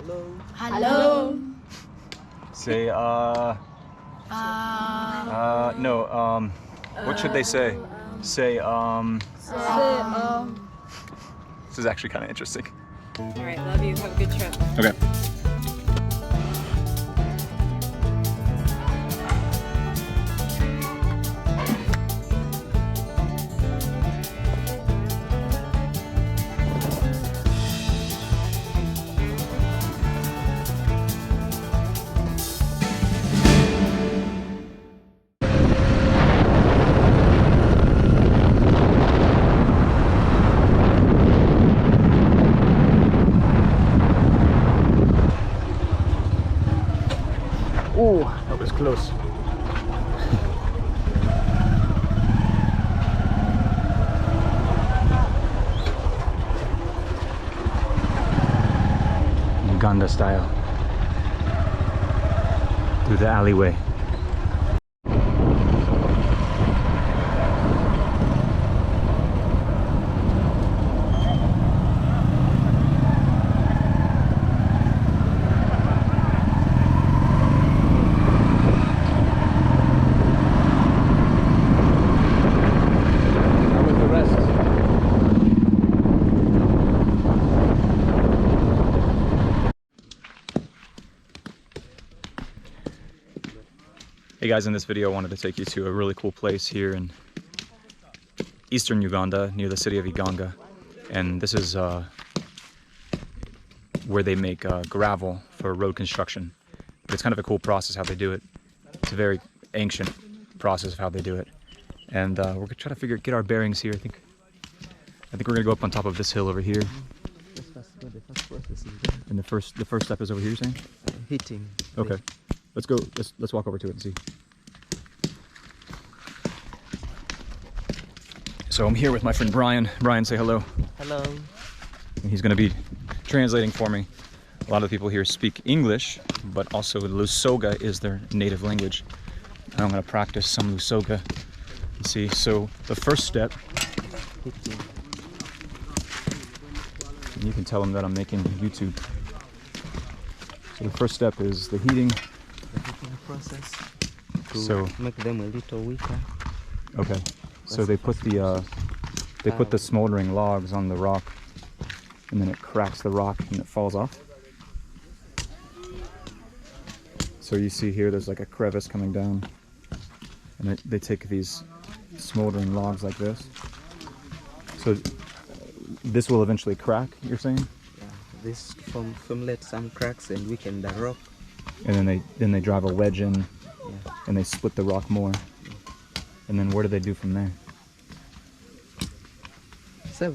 Hello. Say, no, what should they say? Say, This is actually kind of interesting. All right, love you. Have a good trip. Okay. Oh, that was close. Uganda style. Through the alleyway. Hey guys, in this video I wanted to take you to a really cool place here in eastern Uganda near the city of Iganga, and this is where they make gravel for road construction. But it's kind of a cool process how they do it. It's a very ancient process of how they do it, and we're gonna try to get our bearings here. I think we're gonna go up on top of this hill over here. And the first step is over here, you're saying? Hitting. Okay. Let's go. Let's walk over to it and see. So I'm here with my friend Brian. Brian, say hello. Hello. And he's going to be translating for me. A lot of the people here speak English, but also Lusoga is their native language. And I'm going to practice some Lusoga. Let's see. So the first step. Hitting. And you can tell them that I'm making YouTube. So the first step is the heating. Process to make them a little weaker. Okay. So they put the smoldering logs on the rock, and then it cracks the rock and it falls off. So you see here there's like a crevice coming down, and they take these smoldering logs like this. So this will eventually crack, you're saying? Yeah, this formulate some cracks and weaken the rock. And then they drive a wedge in, yeah, and they split the rock more. And then what do they do from there? So,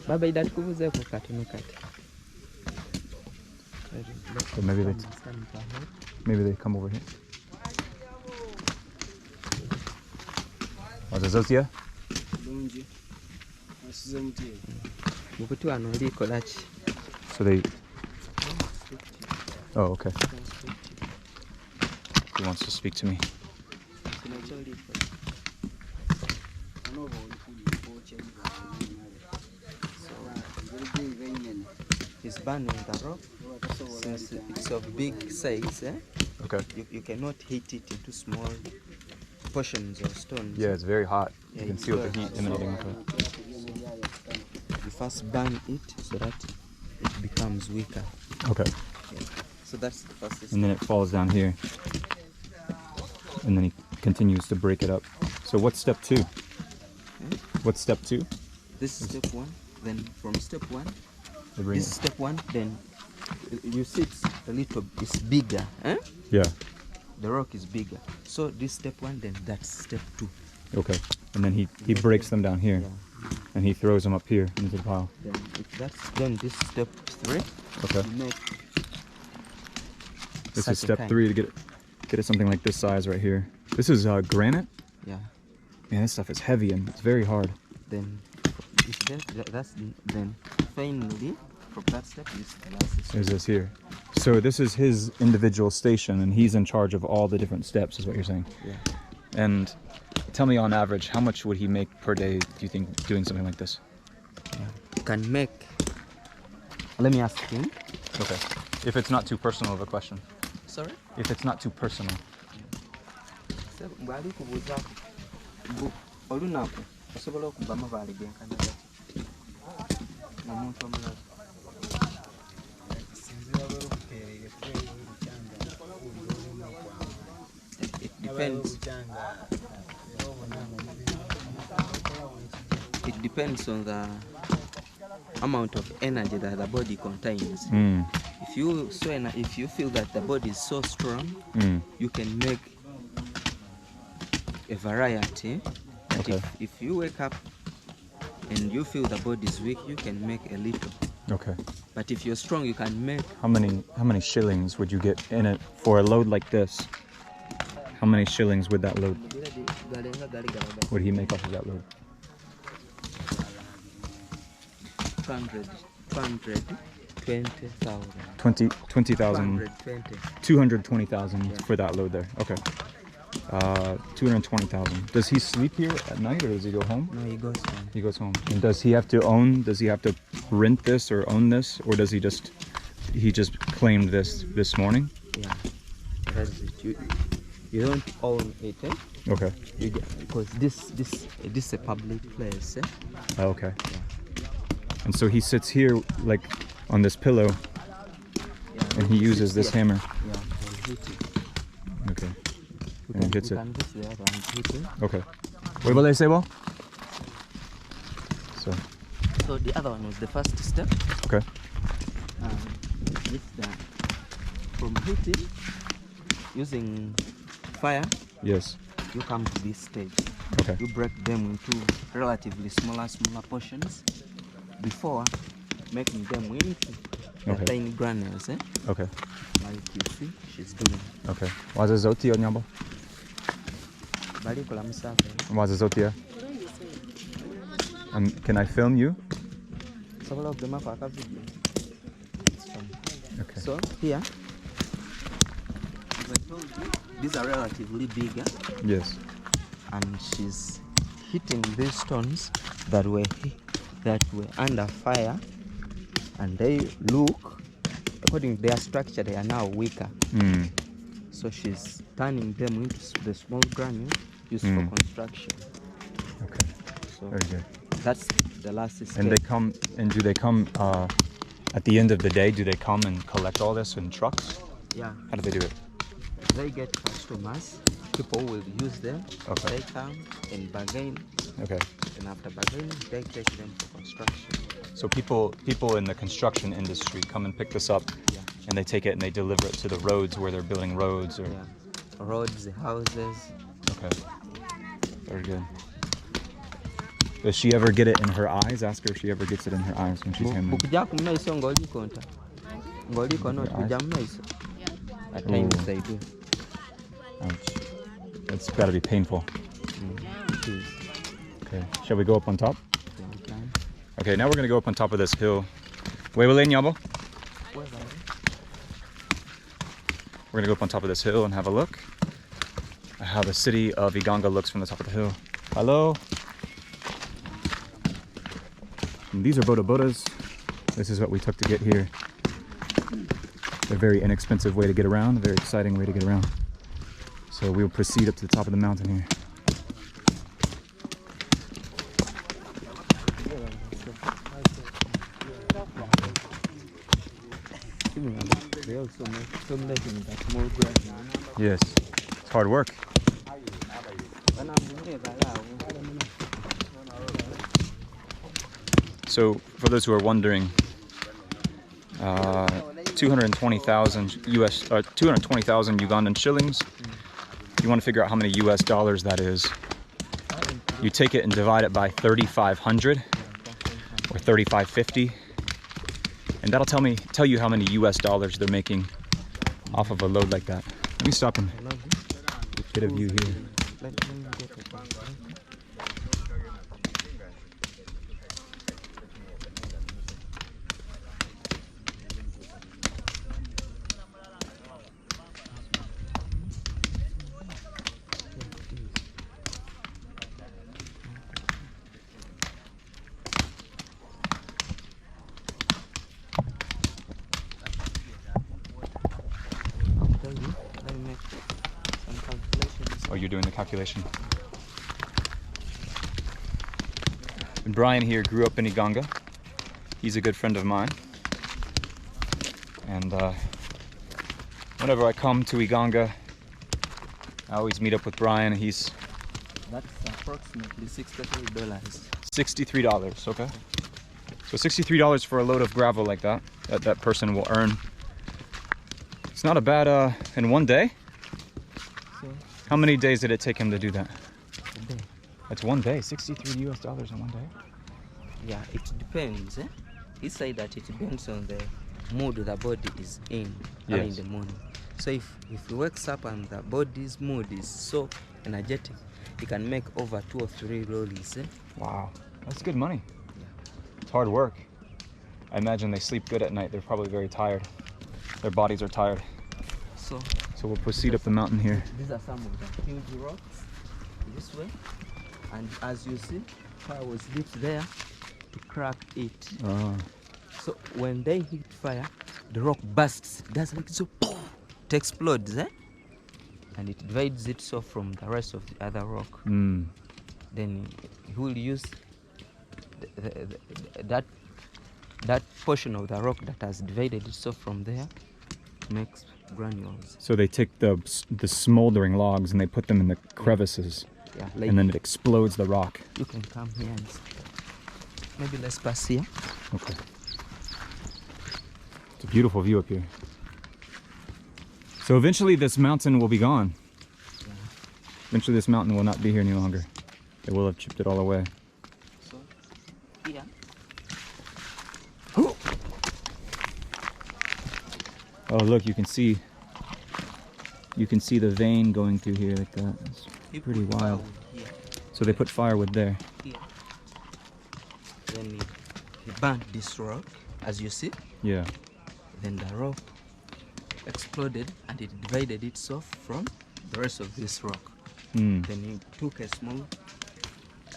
Baba idat kubuze ko katono kati. So maybe they come over here. Wazazotia? So they. Oh, okay. He wants to speak to me. He's burning the rock since it's of big size. Okay. You cannot heat it into small portions or stones. Yeah, it's very hot. You Yeah, can feel the heat emanating from it. You first burn it so that it becomes weaker. Okay. Yeah. So that's the first step. And then it falls down here. And then he continues to break it up. So what's step 2? What's step 2? This is step 1. Then from step 1, This is step 1. Then you see it's bigger. Yeah. The rock is bigger. So this step 1, then that's step 2. Okay. And then he breaks them down here. Yeah. And he throws them up here into the pile. Then if that's done, this step 3. Okay. You make This such is a step kind. 3 to get it something like this size right here. This is granite. Yeah. Man, this stuff is heavy and it's very hard. Then then finally from that step is the last step. There's this here. So this is his individual station, and he's in charge of all the different steps, is what you're saying. Yeah. And tell me, on average, how much would he make per day, do you think, doing something like this? Yeah. Can make. Let me ask him. Okay. If it's not too personal of a question. Sorry? If it's not too personal. Se bwali kubuuzaako olunaku osobola okuvamu baaligenkana gati omuntu omulazi. It depends on the amount of energy that the body contains. If you feel that the body is so strong, you can make a variety. But Okay. if you wake up and you feel the body is weak, you can make a little. Okay. But if you're strong, you can make. How many shillings would you get in it for a load like this? How many shillings would that load? Would he make off of that load? 220,000. 20,000. 220,000 for that load there. Okay. 220,000. Does he sleep here at night or does he go home? No, he goes home. He goes home. And does he have to rent this or own this, or does he just claimed this morning? Yeah. That's it. You don't own it, eh? Okay. Because this is a public place, eh? Oh, okay. Yeah. And so he sits here like on this pillow, Yeah, and he uses this hammer. Yeah, for hitting. Okay. You And he hits you it. can use the other one hitting. Okay. What will they say, well? So the other one was the first step. Okay. It's the from hitting using fire. Yes. You come to this stage. Okay. You break them into relatively smaller portions before making them into Okay. tiny granules, eh? Okay. Like you see she's doing. Okay. Wazazoti onyambo. Balikola musafe. Wazazoti. Can I film you? Sobola okugema kwa ka video. Okay. So here, as I told you, these are relatively bigger, Yes. and she's hitting these stones that were under fire, and they look, according to their structure, they are now weaker. So she's turning them into the small granules used for construction. Okay. So Very good. that's the last step. And do they come at the end of the day? Do they come and collect all this in trucks? Yeah, How do they do it? they get customers. People will use them. Okay. They come and bargain, Okay. and after bargaining, they take them for construction. So people in the construction industry come and pick this up, Yeah. and they take it and they deliver it to the roads where they're building roads or. Yeah, roads, houses. Okay. Very good. Does she ever get it in her eyes? Ask her if she ever gets it in her eyes when she's hammering. Bukujja ku maiso ng'olikonta. Ng'olikono kujja mu maiso. At times they do. Ouch. That's got to be painful. It is. Okay. Shall we go up on top? Yeah, we can. Okay, now we're going to go up on top of this hill. We're going to go up on top of this hill and have a look at how the city of Iganga looks from the top of the hill. Hello. And these are boda bodas. This is what we took to get here. A very inexpensive way to get around, a very exciting way to get around. So we'll proceed up to the top of the mountain here. They also make some making that small grass. Yes, it's hard work. So for those who are wondering, 220,000 US, 220,000 Ugandan shillings. You want to figure out how many US dollars that is. You take it and divide it by 3,500 or 3,550, and that'll tell you how many US dollars they're making off of a load like that. Let me stop and get a view here. Oh, you're doing the calculation. And Brian here grew up in Iganga. He's a good friend of mine. And whenever I come to Iganga, I always meet up with Brian. He's That's approximately $63. $63, okay. So $63 for a load of gravel like that, that person will earn. It's not a bad, in one day? So, How many days did it take him to do that? a day. That's one day, $63 US in one day. Yeah, it depends. He said that it depends on the mood the body is in early in Yes. the morning. So if he wakes up and the body's mood is so energetic, he can make over 2 or 3 rollies. Wow, that's good money. Yeah. It's hard work. I imagine they sleep good at night. They're probably very tired. Their bodies are tired. So So we'll proceed up the mountain here. these are some of the huge rocks this way. And as you see, fire was lit there to crack it. Oh, So when they hit fire, the rock bursts. That's like so, poof, it explodes, and it divides itself from the rest of the other rock. Then he will use that portion of the rock that has divided itself from there to make granules. So they take the smoldering logs and they put them in the crevices, Yeah, like and then it explodes the rock. you can come here and see. Maybe let's pass here. Okay. It's a beautiful view up here. So eventually this mountain will be gone. Eventually this mountain will not be here any longer. They will have chipped it all away. So here, Oh look, you can see the vein going through here like that. It's he pretty put wild. firewood here, So they put firewood there. here. Then he burnt this rock, as you see. Yeah. Then the rock exploded and it divided itself from the rest of this rock. Mm. Then he took a small,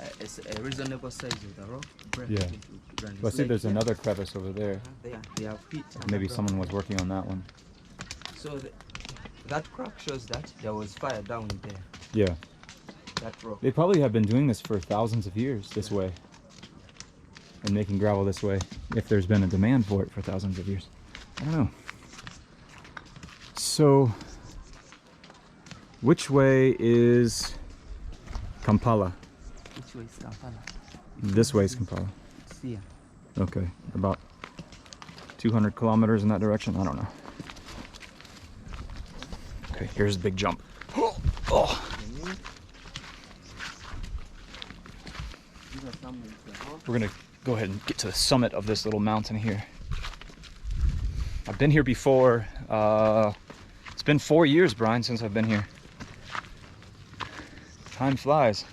a reasonable size of the rock, break Yeah. it into granules. Well, see, Like there's here. another crevice over there. There, they have hit. Maybe underground. someone was working on that one. So that crack shows that there was fire down there. Yeah. That rock. They probably have been doing this for thousands of years this way. And making gravel this way, if there's been a demand for it for thousands of years. I don't know. So, which way is Kampala? Which way is Kampala? This way is Kampala. It's here. Okay, about 200 kilometers in that direction. I don't know. Okay, here's a big jump. Oh, These are some of the rocks. we're gonna go ahead and get to the summit of this little mountain here. I've been here before. It's been 4 years, Brian, since I've been here. Time flies.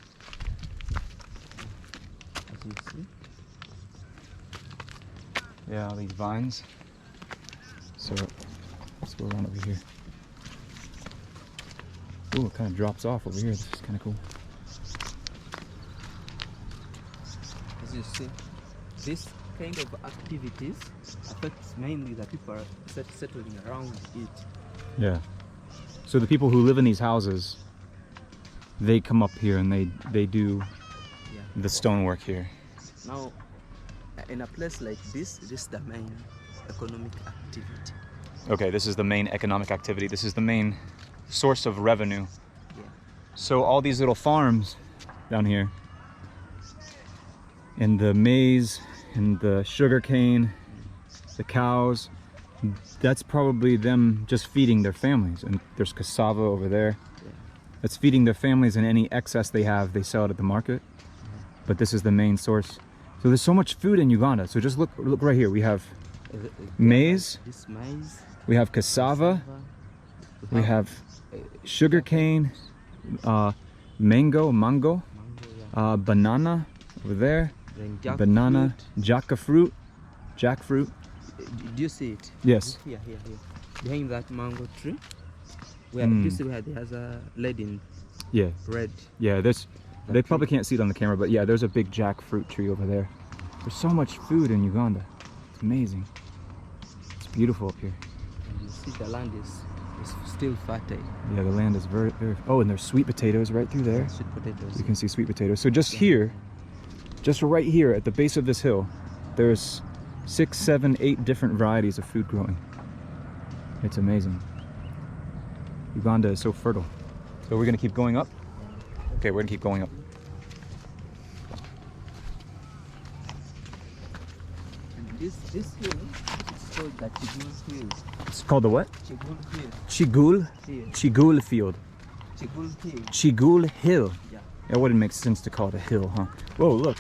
As you see. Yeah, all these vines. So let's go around over here. Ooh, it kind of drops off over here. This is kind of cool. As you see, this kind of activities affects mainly the people settling around it. Yeah. So the people who live in these houses, they come up here and they do Yeah. the stonework here. Now, in a place like this is the main economic activity. Okay, this is the main economic activity. This is the main source of revenue. Yeah. So all these little farms down here, and the maize and the sugar cane, the cows, that's probably them just feeding their families. And there's cassava over there. Yeah. That's feeding their families, and any excess they have, they sell it at the market. But this is the main source. So there's so much food in Uganda. So just look right here. We have maize, This maize. we have cassava, we have sugar cane, mango, mango, yeah. banana over there, Then banana, jackfruit. Do you see it? Yes. Here. Behind that mango tree. Where Mm. you see where there's a lady in Yeah, red. yeah. There's. That They tree. probably can't see it on the camera, but yeah, there's a big jackfruit tree over there. There's so much food in Uganda. It's amazing. It's beautiful up here. And you see the land is It's still fertile. Yeah, the land is very, very. Oh, and there's sweet potatoes right through there. Sweet potatoes. You can see sweet potatoes. So just here, just right here at the base of this hill, there's 6, 7, 8 different varieties of food growing. It's amazing. Uganda is so fertile. So we're gonna keep going up. Okay, we're gonna keep going up. And this hill, it's called the Chigul Hill. It's called the what? Chigul Hill. Chigul? Hill. Chigul Field. Chigul Hill. Chigul Hill. Yeah. It wouldn't make sense to call it a hill, huh? Whoa, look.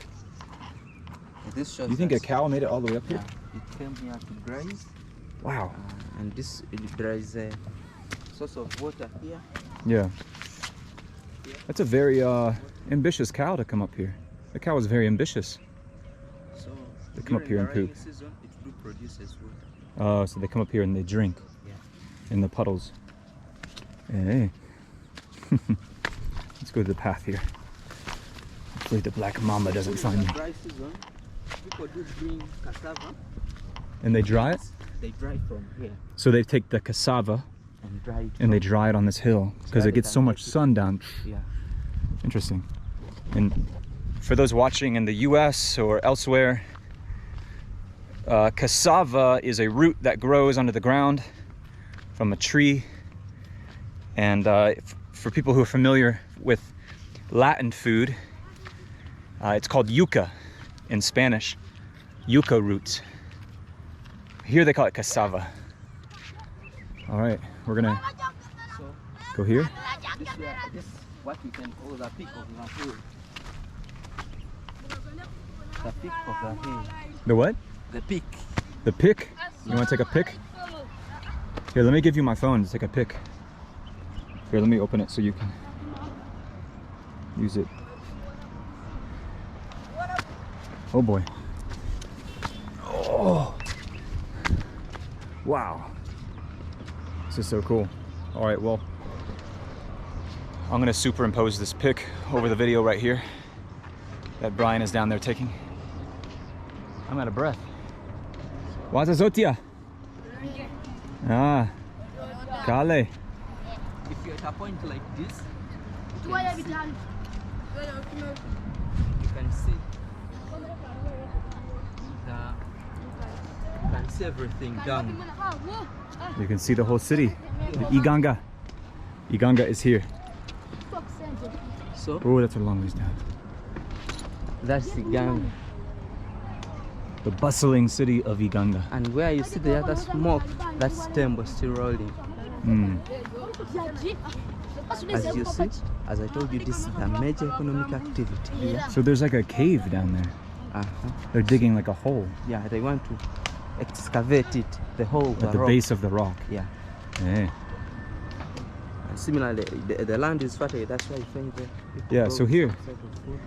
This shows You think a us- cow made it all the way up here? Yeah, it came here to graze. Wow. And there is a source of water here. Yeah. That's a very ambitious cow to come up here. The cow is very ambitious. So They come up during here the and rainy poop. season, it do produces water. Oh, so they come up here and they drink Yeah. in the puddles. Hey. Let's go to the path here. Hopefully the black mamba doesn't find me. Dry season, people do bring cassava. And they dry it? They dry from here So they take the cassava and dry it. and they from- dry it on this hill because that it they gets so can much make it- sun down. Yeah. Interesting. And for those watching in the US or elsewhere, cassava is a root that grows under the ground from a tree. And for people who are familiar with Latin food, it's called yuca in Spanish. Yuca roots. Here they call it cassava. All right, we're gonna So go here. this what we can call the peak of the hill. The peak of the hill. The what? The peak. The pick? You want to take a pick? Here, let me give you my phone to take a pic. Here, let me open it so you can use it. Oh boy. Oh. Wow. This is so cool. All right, well, I'm gonna superimpose this pic over the video right here that Brian is down there taking. I'm out of breath. Waza Zotia. Ah. Kale. If you're at a point like this, you can see everything down. You can see the whole city. Iganga. Iganga is here. So Oh, that's a long ways down. that's Iganga. The bustling city of Iganga. And where you see the other smoke, that's Tembo still rolling. Mm. As you see, as I told you, this is the major economic activity here. So there's like a cave down there. Uh-huh. They're digging like a hole Yeah, they want to excavate it, the whole at the rock. base of the rock. Yeah. Eh. And similarly, the land is fertile. That's why you find the people Yeah, grow so here- some sort of food.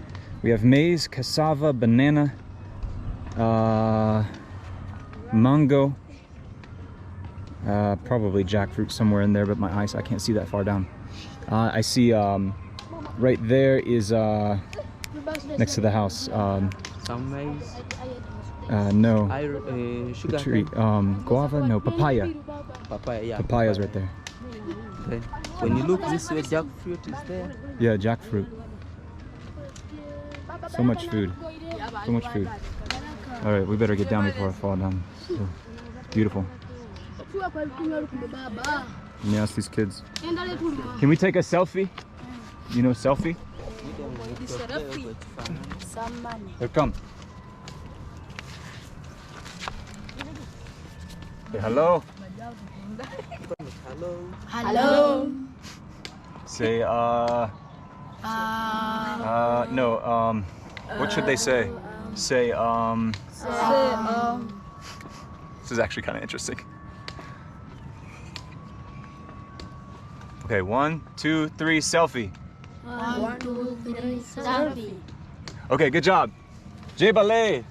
We have maize, cassava, banana, mango, probably jackfruit somewhere in there, but my eyes, I can't see that far down. I see right there is next to the house. Some maize, No, sugar tree. cane, Guava? No, papaya. papaya. Yeah, Papaya's papaya. right there. Then when you look this way, jackfruit is there. Yeah, jackfruit. So much food. So much food. All right, we better get down before I fall down. So beautiful. Let me ask these kids. Can we take a selfie? You know selfie? Here, come. Say hello. Hello. Hello. Say no, what should they say? Say this is actually kind of interesting. Okay, 1, 2, 3, selfie. 1, 2, 3, selfie. Okay, good job. Jebale.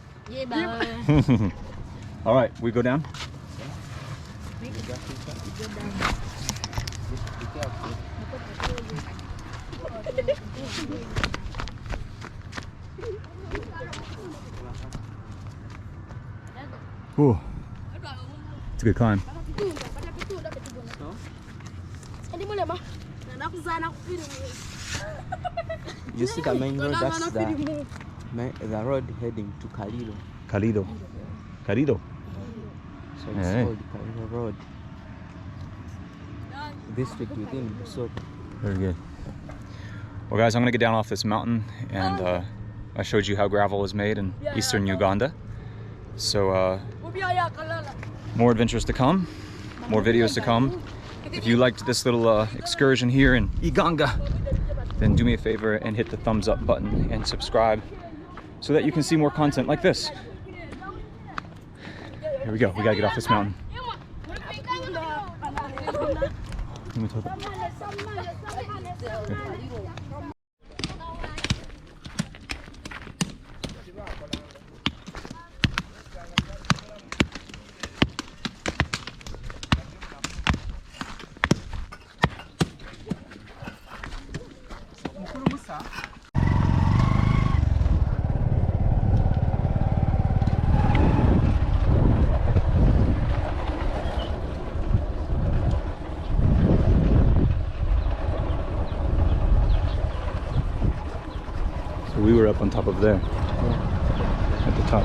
All right, we go down. Ooh, it's a good climb. You see the main road, that's the road heading to Kalido. Calido. Calido. So it's Hey. called Kalido Road. District within Busoga. Very good. Well, guys, I'm gonna get down off this mountain, and I showed you how gravel is made in eastern Uganda. So more adventures to come, more videos to come. If you liked this little excursion here in Iganga, then do me a favor and hit the thumbs up button and subscribe so that you can see more content like this. Here we go. We gotta get off this mountain. Let me tell them. So we were up on top of there, at the top.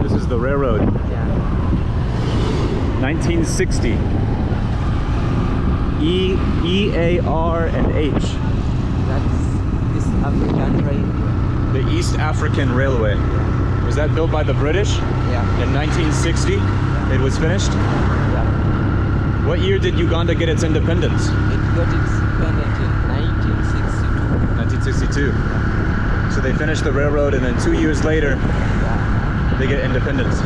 This is the railroad. Yeah. 1960. E-A-R and H. That's East African Railway. The East African Railway. Was that built by the British Yeah. in 1960? It was finished? Yeah. What year did Uganda get its independence? It got its independence in 1962. 1962. So they finished the railroad, and then 2 years later, Yeah. they get independence.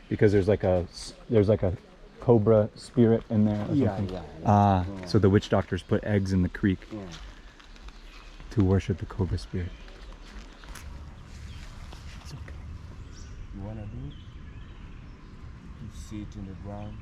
Because there's like a cobra spirit in there or something. Ah, so the witch doctors put eggs in the creek to worship the cobra spirit. You wanna do it? You see it in the ground.